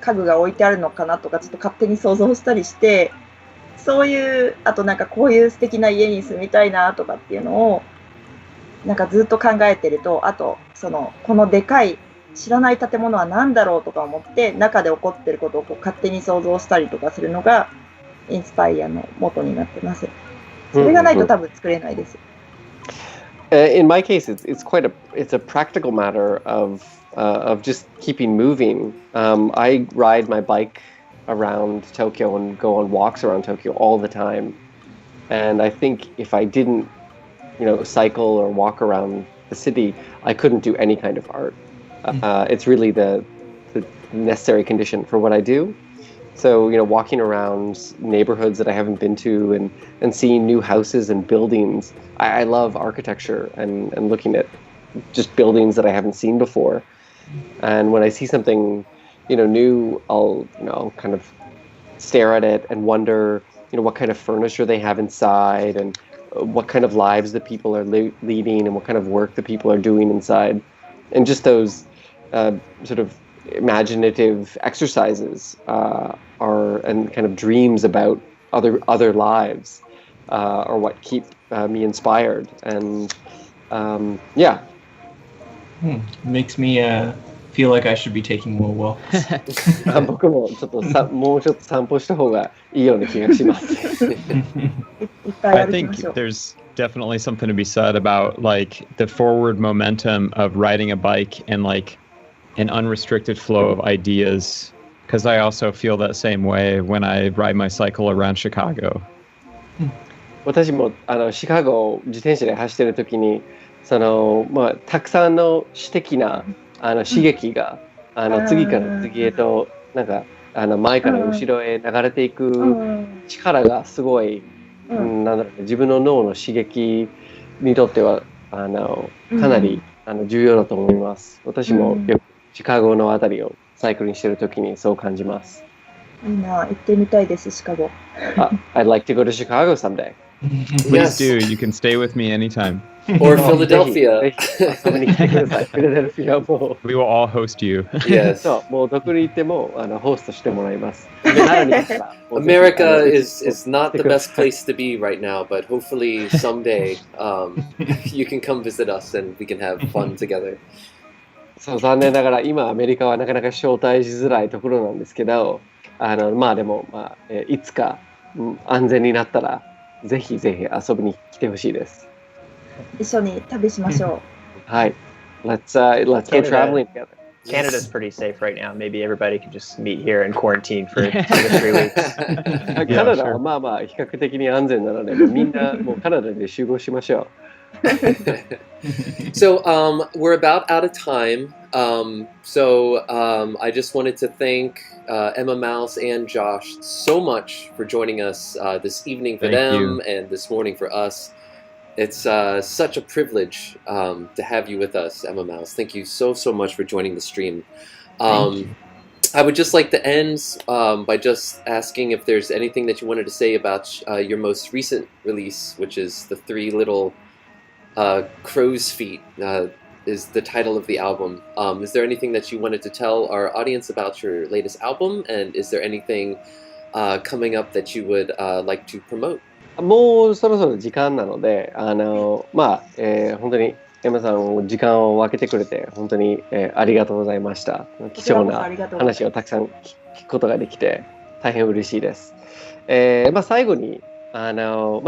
家具が置いてあるのかなとかちょっと勝手に想像したりして、そういうあとなんかこういう素敵な家に住みたいなとかっていうのをなんかずっと考えてると、あとこのでかい知らない建物は何だろうとか思って中で起こってることをこう勝手に想像したりとかするのがインスパイアの元になってます。それがないと多分作れないです。In my case, it's a practical matter of just keeping moving. I ride my bike around Tokyo and go on walks around Tokyo all the time. And I think if I didn't, cycle or walk around the city, I couldn't do any kind of art. It's really the necessary condition for what I do. So, walking around neighborhoods that I haven't been to and seeing new houses and buildings. I love architecture and looking at just buildings that I haven't seen before. And when I see something, new, I'll kind of stare at it and wonder, what kind of furniture they have inside and what kind of lives the people are leading and what kind of work the people are doing inside. And just those sort of imaginative exercises and kind of dreams about other lives are what keep me inspired. And yeah. Makes me feel like I should be taking more walks. 僕もちょっともうちょっと散歩した方がいいような気がします。I think there's definitely something to be said about like the forward momentum of riding a bike and like an unrestricted flow of ideas, because I also feel that same way when I ride my cycle around Chicago. 私もシカゴを自転車で走ってる時にたくさんの私的な刺激が次から次へとなんか前から後ろへ流れていく力がすごい、なんだろう、自分の脳の刺激にとってはかなり重要だと思います。私もよくシカゴのあたりをサイクリングしてるときにそう感じます。いいな、行ってみたいです、シカゴ。I'd like to go to Chicago someday. Please do. You can stay with me anytime. Or Philadelphia. 遊びに来てください。フィラデルフィアも。We will all host you. Yes. そう、もうどこに行ってもホストしてもらいます。America is not the best place to be right now, but hopefully someday you can come visit us and we can have fun together. そう、残念ながら今アメリカはなかなか招待しづらいところなんですけど、まあでも、いつか安全になったらぜひぜひ遊びに来てほしいです。一緒に旅しましょう。はい。Let's go traveling together. Canada's pretty safe right now. Maybe everybody can just meet here and quarantine for 2 to 3 weeks. カナダはまあまあ比較的に安全なので、みんなもうカナダで集合しましょう。So we're about out of time. So I just wanted to thank emamouse and Josh so much for joining us this evening for them and this morning for us. It's such a privilege to have you with us, emamouse. Thank you so much for joining the stream. I would just like to end by just asking if there's anything that you wanted to say about your most recent release, which is the 3 little crow's feet is the title of the album. Is there anything that you wanted to tell our audience about your latest album, and is there anything coming up that you would like to promote? もうそろそろ時間なので、本当にエマさん時間を分けてくれて本当に、ありがとうございました。貴重な話をたくさん聞くことができて大変嬉しいです。最後に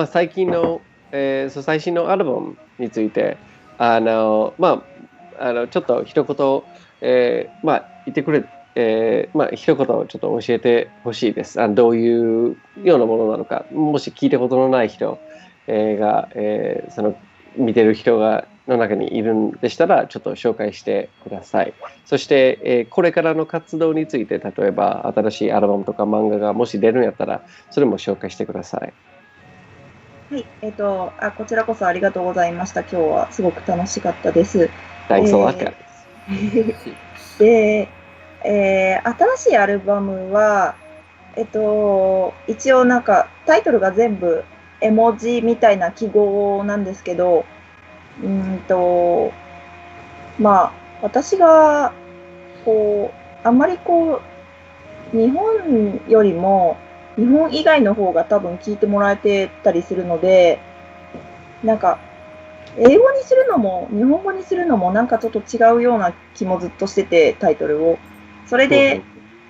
最近の最新のアルバムについてちょっと一言、言ってくれ、一言ちょっと教えてほしいです。どういうようなものなのか、もし聞いたことのない人、が、見てる人がの中にいるんでしたらちょっと紹介してください。そして、これからの活動について、例えば新しいアルバムとか漫画がもし出るんやったらそれも紹介してください。はい、こちらこそありがとうございました。今日はすごく楽しかったです。Thanks a lot, guys. で、新しいアルバムは、一応なんかタイトルが全部絵文字みたいな記号なんですけど、まあ、私が、あんまり日本よりも、日本以外の方が多分聞いてもらえてたりするので、なんか、英語にするのも、日本語にするのも、なんかちょっと違うような気もずっとしてて、タイトルを。それで、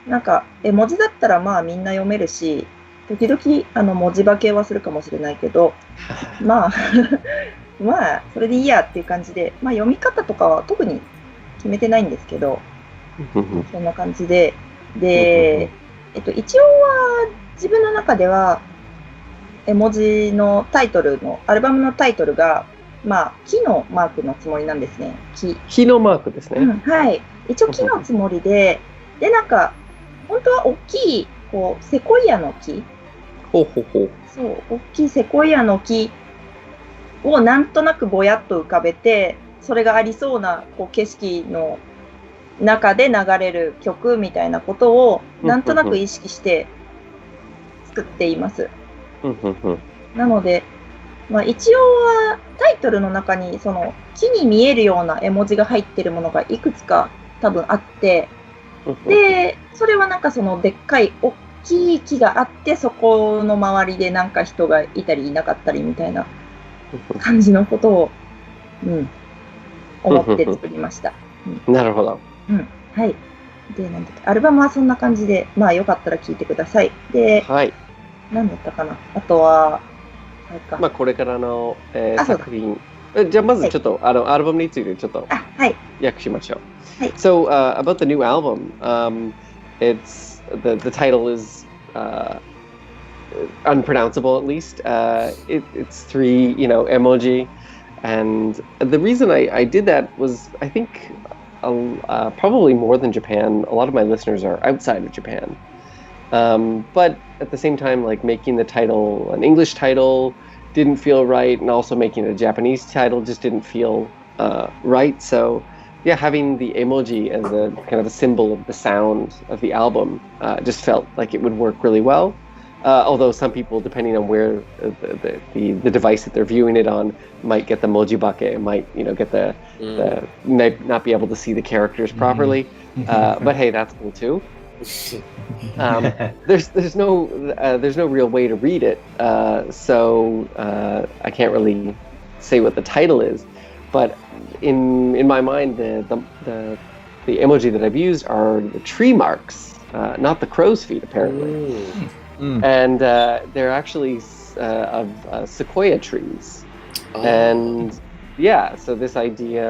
なんか、絵文字だったらまあみんな読めるし、時々、文字化けはするかもしれないけど、まあ、まあ、それでいいやっていう感じで、まあ読み方とかは特に決めてないんですけど、そんな感じで、で、一応は自分の中では、絵文字のタイトルの、アルバムのタイトルが、まあ、木のマークのつもりなんですね。木のマークですね。はい。一応木のつもりで、で、なんか、本当は大きい、セコイアの木。ほうほうほう。そう、大きいセコイアの木をなんとなくぼやっと浮かべて、それがありそうな景色の中で流れる曲みたいなことをなんとなく意識して作っています。なので、まあ、一応はタイトルの中にその木に見えるような絵文字が入ってるものがいくつか多分あって、で、それはなんかそのでっかい大きい木があって、そこの周りでなんか人がいたりいなかったりみたいな感じのことを、思って作りました。なるほど。はい。で、なんだっけ、アルバムはそんな感じで、まあよかったら聴いてください。で、はい。何だったかな。あとは、まあこれからの、作品。じゃあまずちょっと、アルバムについてちょっと訳しましょう。はい。So, about the new album, it's the title is unpronounceable at least. It's 3, emoji, and the reason I did that was I think probably more than Japan. A lot of my listeners are outside of Japan, but at the same time, like making the title an English title didn't feel right, and also making a Japanese title just didn't feel right. So yeah, having the emoji as a kind of a symbol of the sound of the album just felt like it would work really well. Although some people, depending on where the device that they're viewing it on, might get the mojibake, might get the not be able to see the characters properly. But hey, that's cool too. There's no real way to read it, so I can't really say what the title is. But in my mind, the emoji that I've used are the tree marks, not the crow's feet, apparently. And they're actually of sequoia trees. And yeah, so this idea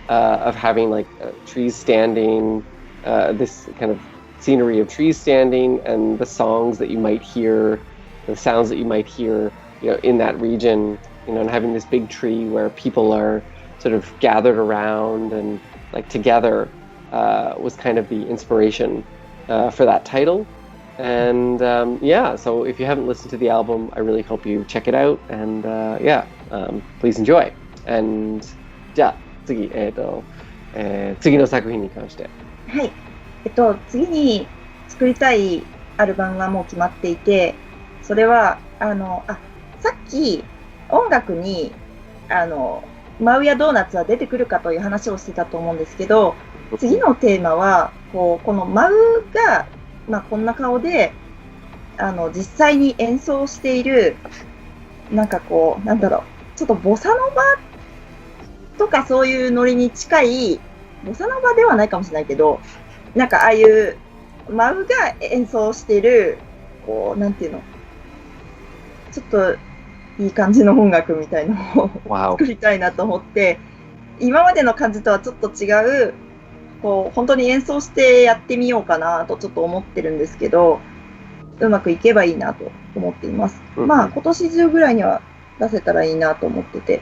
of having like trees standing, this kind of scenery of trees standing, and the songs that you might hear, the sounds that you might hear, in that region, and having this big tree where people are sort of gathered around and like together was kind of the inspiration for that title. And so if you haven't listened to the album, I really hope you check it out. And please enjoy. And じゃあ次次の作品に関して。はい。次に作りたいアルバムはもう決まっていて、それはさっき音楽にマウやドーナツは出てくるかという話をしてたと思うんですけど、次のテーマはこのマウがこんな顔で実際に演奏しているなんかなんだろう、ちょっとボサノバとかそういうノリに近い、ボサノバではないかもしれないけど、なんかああいうマウが演奏しているなんていうの、ちょっといい感じの音楽みたいのを作りたいなと思って、今までの感じとはちょっと違う本当に演奏してやってみようかなとちょっと思ってるんですけど、うまくいけばいいなと思っています。まあ今年中ぐらいには出せたらいいなと思ってて、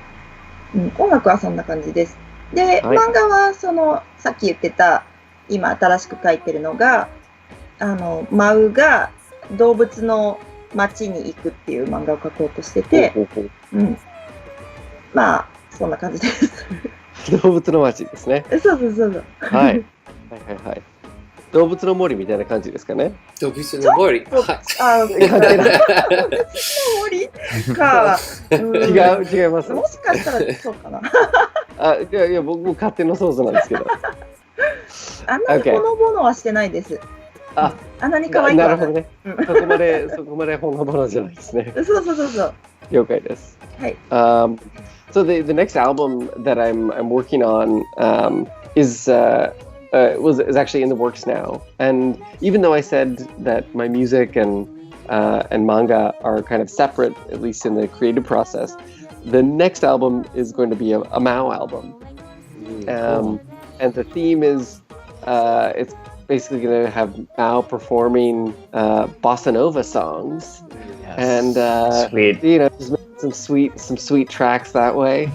音楽はそんな感じです。で、はい漫画はさっき言ってた、今新しく書いてるのが、マウが動物の街に行くっていう漫画を書こうとしてて、まあ、そんな感じです。動物の街ですね。そう。はい。動物の森みたいな感じですかね。動物の森。動物の森か。違います。もしかしたらそうかな。いや、僕も勝手な想像なんですけど。あんなにほのぼのはしてないです。あんなに可愛い。なるほどね。そこまでほのぼのじゃないですね。そう。了解です。はい。So the next album that I'm working on is actually in the works now. And even though I said that my music and manga are kind of separate, at least in the creative process, the next album is going to be a Mao album. And the theme is it's basically going to have Mao performing bossa nova songs. Yes. And Sweet. Just make some sweet tracks that way.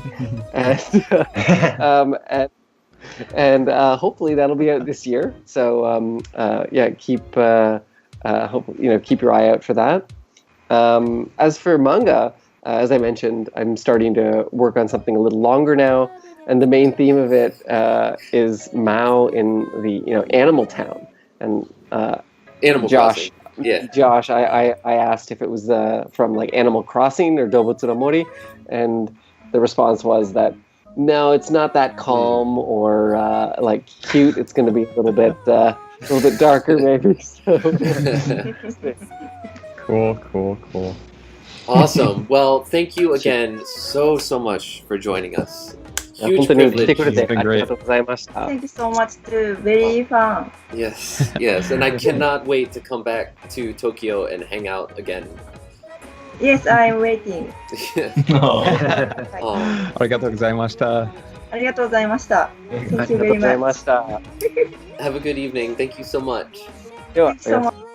And hopefully that'll be out this year. So keep your eye out for that. As for manga, as I mentioned, I'm starting to work on something a little longer now, and the main theme of it is Mao in the Animal Town. And Animal Josh, Crossing. Yeah. Josh, I asked if it was from like Animal Crossing or Dobutsu no Mori, and the response was that no, it's not that calm or like cute. It's going to be a little bit darker, maybe. So. Cool. Awesome. Well, thank you again so much for joining us. Huge 本当に来て privilege. くれてありがとうございました。 Thank you so much too. Very fun. Yes, and I cannot wait to come back to Tokyo and hang out again. Yes, I'm waiting. ありがとうございました。ありがとうございました。あ Thank り you がとう very ござい much. ました。 Have a good evening. Thank you so much. では、 Thank you so much.